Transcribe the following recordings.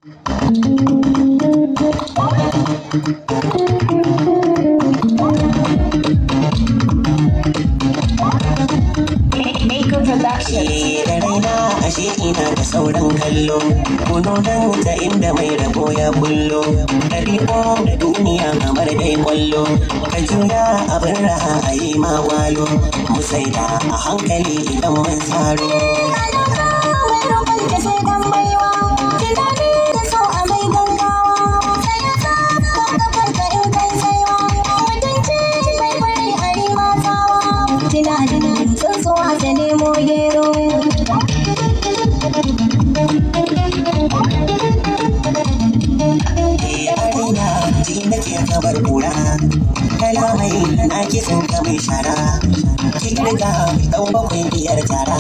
Da raina ashe ina da sauran kallo, kuno nan ta inda mai rabo ya bullo, ɗabi'o da duniya kamar dai kwallo, ka juya abin raha a yi ma walo, mu saida a hankali idan mun tsaro. Kamar kura kalamai na kisan ka mai shara, ki kirga ɗau bakwai biyar tara,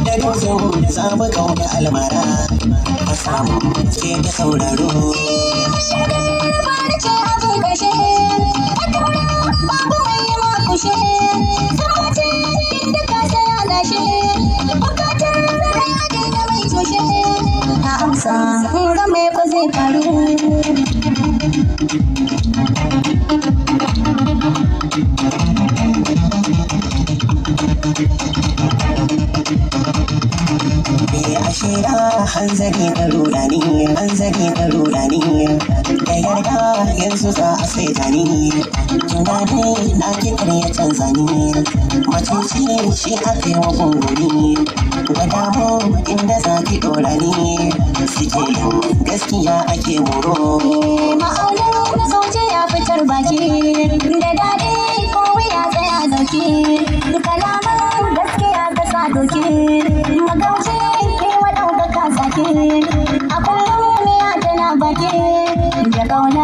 da dozin zamu kauna almara, ka samu ke ta sauraro. Ga me ba zai faru. Ashira hanzari da rudani, hanzari da rudani, da yarda yanzu za a saita ni, tunani na kitar ya canza ni, macuci shi aka yi wa gunguri, gwada mu inda za ki dora ni, suke yin gaskiya ake moro. Ma'aunin na sauce ya fitar baki, da daɗi ko ya tsaya dauki, kalaman gaskiya ka sa doki, magauci a kullum ya tana baki da ƙauna.